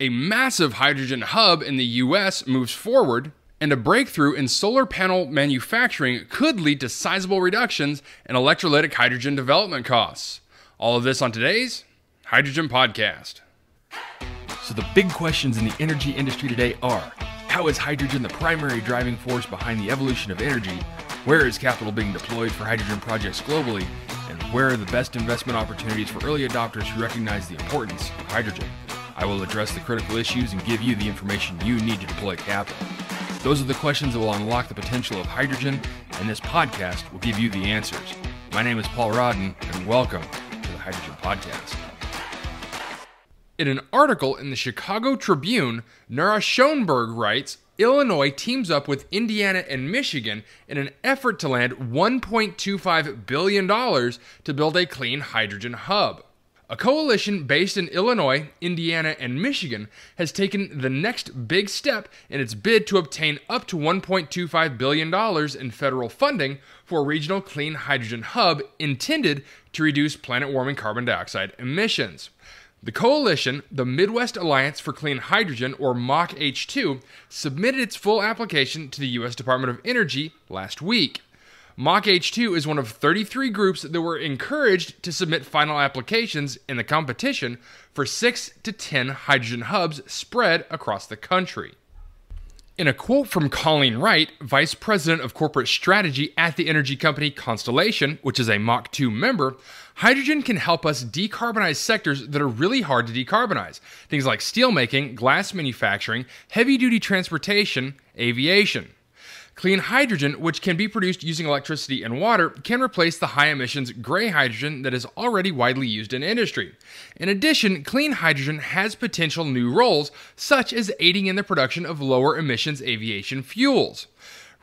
A massive hydrogen hub in the US moves forward, and a breakthrough in solar panel manufacturing could lead to sizable reductions in electrolytic hydrogen development costs. All of this on today's Hydrogen Podcast. So the big questions in the energy industry today are: how is hydrogen the primary driving force behind the evolution of energy? Where is capital being deployed for hydrogen projects globally? And where are the best investment opportunities for early adopters who recognize the importance of hydrogen? I will address the critical issues and give you the information you need to deploy capital. Those are the questions that will unlock the potential of hydrogen, and this podcast will give you the answers. My name is Paul Rodden, and welcome to the Hydrogen Podcast. In an article in the Chicago Tribune, Nora Schoenberg writes, Illinois teams up with Indiana and Michigan in an effort to land $1.25 billion to build a clean hydrogen hub. A coalition based in Illinois, Indiana, and Michigan has taken the next big step in its bid to obtain up to $1.25 billion in federal funding for a regional clean hydrogen hub intended to reduce planet-warming carbon dioxide emissions. The coalition, the Midwest Alliance for Clean Hydrogen, or MachH2, submitted its full application to the U.S. Department of Energy last week. MachH2 is one of 33 groups that were encouraged to submit final applications in the competition for 6 to 10 hydrogen hubs spread across the country. In a quote from Colleen Wright, Vice President of Corporate Strategy at the energy company Constellation, which is a MachH2 member, hydrogen can help us decarbonize sectors that are really hard to decarbonize. Things like steelmaking, glass manufacturing, heavy-duty transportation, aviation. Clean hydrogen, which can be produced using electricity and water, can replace the high-emissions gray hydrogen that is already widely used in industry. In addition, clean hydrogen has potential new roles, such as aiding in the production of lower-emissions aviation fuels.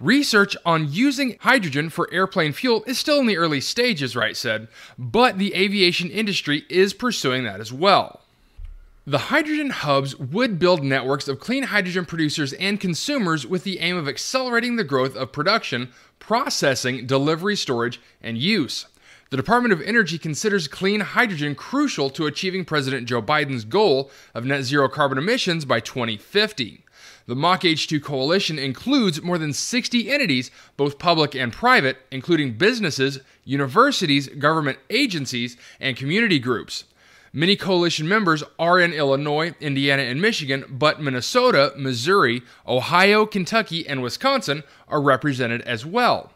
Research on using hydrogen for airplane fuel is still in the early stages, Wright said, but the aviation industry is pursuing that as well. The hydrogen hubs would build networks of clean hydrogen producers and consumers with the aim of accelerating the growth of production, processing, delivery, storage, and use. The Department of Energy considers clean hydrogen crucial to achieving President Joe Biden's goal of net zero carbon emissions by 2050. The MachH2 coalition includes more than 60 entities, both public and private, including businesses, universities, government agencies, and community groups. Many coalition members are in Illinois, Indiana, and Michigan, but Minnesota, Missouri, Ohio, Kentucky, and Wisconsin are represented as well.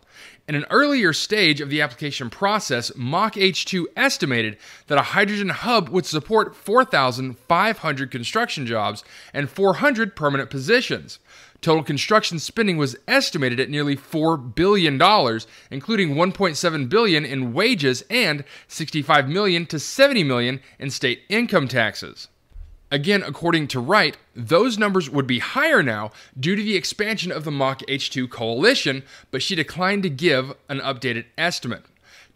In an earlier stage of the application process, MachH2 estimated that a hydrogen hub would support 4,500 construction jobs and 400 permanent positions. Total construction spending was estimated at nearly $4 billion, including $1.7 billion in wages and $65 million to $70 million in state income taxes. Again, according to Wright, those numbers would be higher now due to the expansion of the MachH2 coalition, but she declined to give an updated estimate.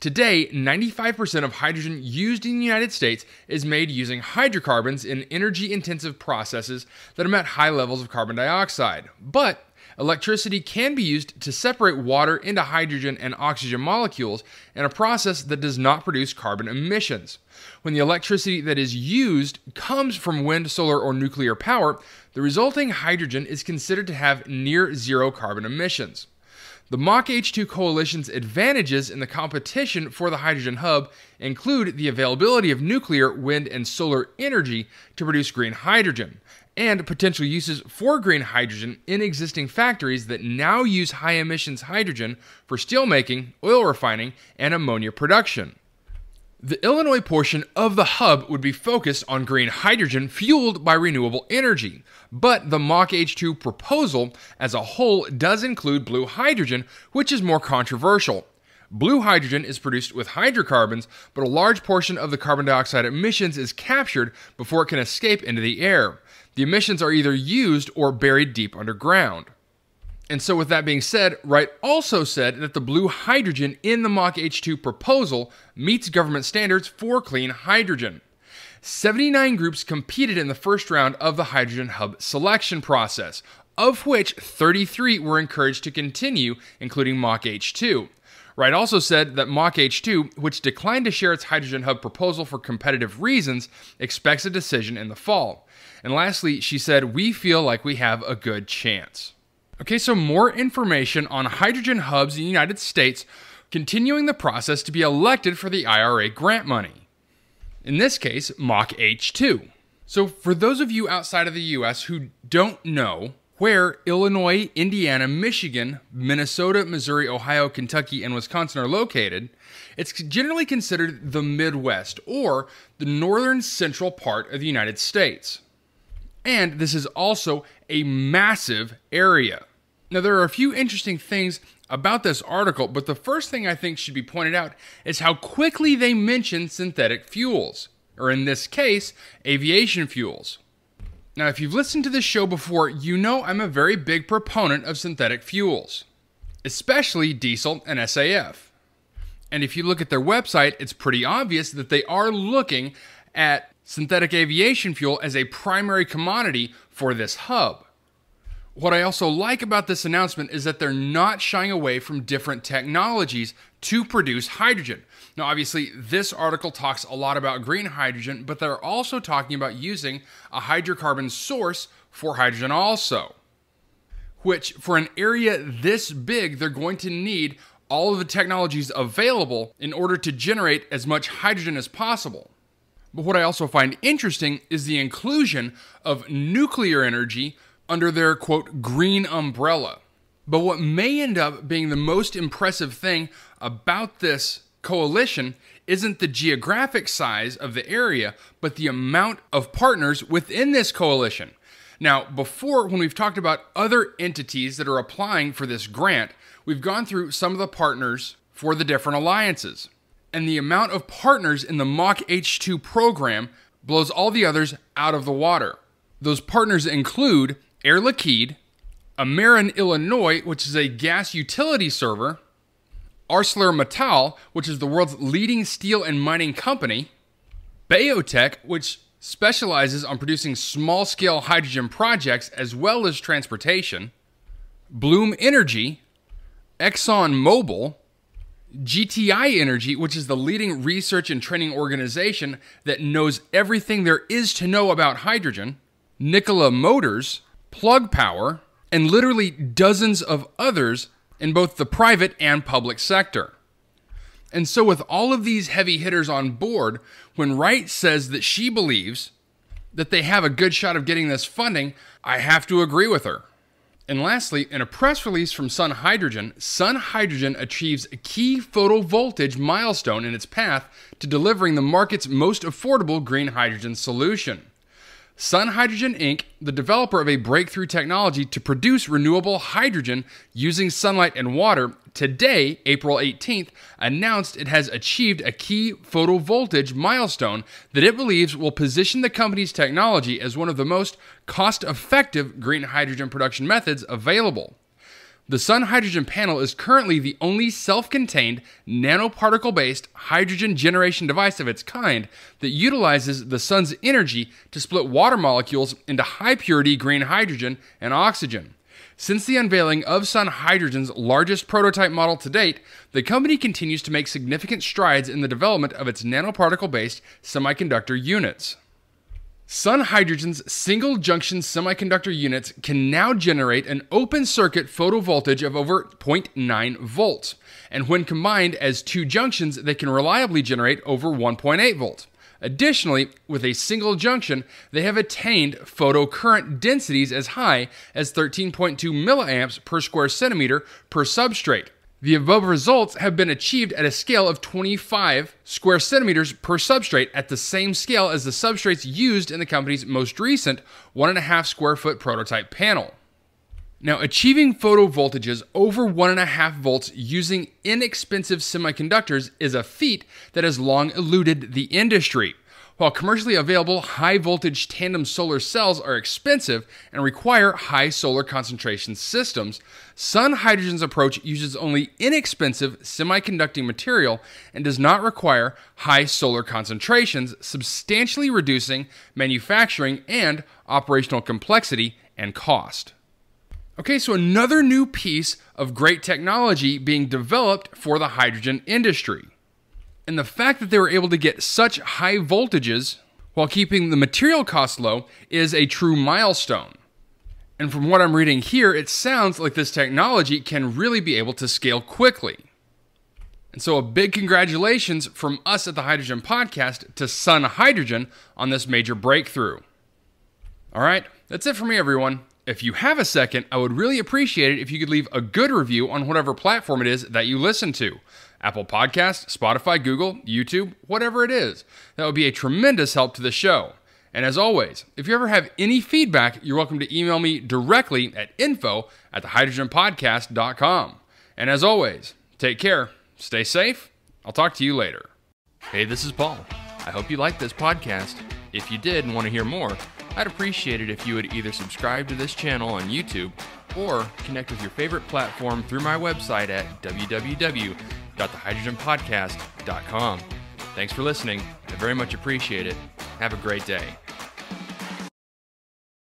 Today, 95% of hydrogen used in the United States is made using hydrocarbons in energy-intensive processes that emit high levels of carbon dioxide. But electricity can be used to separate water into hydrogen and oxygen molecules in a process that does not produce carbon emissions. When the electricity that is used comes from wind, solar, or nuclear power, the resulting hydrogen is considered to have near zero carbon emissions. The MachH2 coalition's advantages in the competition for the hydrogen hub include the availability of nuclear, wind, and solar energy to produce green hydrogen, and potential uses for green hydrogen in existing factories that now use high-emissions hydrogen for steelmaking, oil refining, and ammonia production. The Illinois portion of the hub would be focused on green hydrogen fueled by renewable energy, but the MachH2 proposal as a whole does include blue hydrogen, which is more controversial. Blue hydrogen is produced with hydrocarbons, but a large portion of the carbon dioxide emissions is captured before it can escape into the air. The emissions are either used or buried deep underground. And so with that being said, Wright also said that the blue hydrogen in the MachH2 proposal meets government standards for clean hydrogen. 79 groups competed in the first round of the hydrogen hub selection process, of which 33 were encouraged to continue, including MachH2. Wright also said that MachH2, which declined to share its hydrogen hub proposal for competitive reasons, expects a decision in the fall. And lastly, she said, "We feel like we have a good chance." Okay, so more information on hydrogen hubs in the United States continuing the process to be elected for the IRA grant money. In this case, MachH2. So for those of you outside of the US who don't know where Illinois, Indiana, Michigan, Minnesota, Missouri, Ohio, Kentucky, and Wisconsin are located, it's generally considered the Midwest or the northern central part of the United States. And this is also a massive area. Now, there are a few interesting things about this article, but the first thing I think should be pointed out is how quickly they mention synthetic fuels, or in this case, aviation fuels. Now, if you've listened to this show before, you know I'm a very big proponent of synthetic fuels, especially diesel and SAF. And if you look at their website, it's pretty obvious that they are looking at synthetic aviation fuel as a primary commodity for this hub. What I also like about this announcement is that they're not shying away from different technologies to produce hydrogen. Now, obviously, this article talks a lot about green hydrogen, but they're also talking about using a hydrocarbon source for hydrogen also, which for an area this big, they're going to need all of the technologies available in order to generate as much hydrogen as possible. But what I also find interesting is the inclusion of nuclear energy under their, quote, green umbrella. But what may end up being the most impressive thing about this coalition isn't the geographic size of the area, but the amount of partners within this coalition. Now, before, when we've talked about other entities that are applying for this grant, we've gone through some of the partners for the different alliances. And the amount of partners in the MachH2 program blows all the others out of the water. Those partners include Air Liquide, Ameren Illinois, which is a gas utility server, ArcelorMittal, which is the world's leading steel and mining company, Biotech, which specializes on producing small-scale hydrogen projects as well as transportation, Bloom Energy, ExxonMobil, GTI Energy, which is the leading research and training organization that knows everything there is to know about hydrogen, Nikola Motors, Plug Power, and literally dozens of others in both the private and public sector. And so with all of these heavy hitters on board, when Wright says that she believes that they have a good shot of getting this funding, I have to agree with her. And lastly, in a press release from Sun Hydrogen achieves a key photovoltage milestone in its path to delivering the market's most affordable green hydrogen solution. Sun Hydrogen Inc., the developer of a breakthrough technology to produce renewable hydrogen using sunlight and water, today, April 18th, announced it has achieved a key photovoltage milestone that it believes will position the company's technology as one of the most cost-effective green hydrogen production methods available. The Sun Hydrogen panel is currently the only self-contained, nanoparticle-based hydrogen generation device of its kind that utilizes the sun's energy to split water molecules into high-purity green hydrogen and oxygen. Since the unveiling of Sun Hydrogen's largest prototype model to date, the company continues to make significant strides in the development of its nanoparticle-based semiconductor units. Sun Hydrogen's single-junction semiconductor units can now generate an open-circuit photovoltage of over 0.9 volts, and when combined as two junctions, they can reliably generate over 1.8 volts. Additionally, with a single junction, they have attained photocurrent densities as high as 13.2 milliamps per square centimeter per substrate. The above results have been achieved at a scale of 25 square centimeters per substrate, at the same scale as the substrates used in the company's most recent 1.5 square foot prototype panel. Now, achieving photovoltages over 1.5 volts using inexpensive semiconductors is a feat that has long eluded the industry. While commercially available high-voltage tandem solar cells are expensive and require high solar concentration systems, Sun Hydrogen's approach uses only inexpensive semiconducting material and does not require high solar concentrations, substantially reducing manufacturing and operational complexity and cost. Okay, so another new piece of great technology being developed for the hydrogen industry. And the fact that they were able to get such high voltages while keeping the material costs low is a true milestone. And from what I'm reading here, it sounds like this technology can really be able to scale quickly. And so a big congratulations from us at the Hydrogen Podcast to Sun Hydrogen on this major breakthrough. All right, that's it for me, everyone. If you have a second, I would really appreciate it if you could leave a good review on whatever platform it is that you listen to. Apple Podcasts, Spotify, Google, YouTube, whatever it is. That would be a tremendous help to the show. And as always, if you ever have any feedback, you're welcome to email me directly at info@thehydrogenpodcast.com. And as always, take care, stay safe, I'll talk to you later. Hey, this is Paul. I hope you liked this podcast. If you did and want to hear more, I'd appreciate it if you would either subscribe to this channel on YouTube or connect with your favorite platform through my website at www.thehydrogenpodcast.com. Thanks for listening. I very much appreciate it. Have a great day.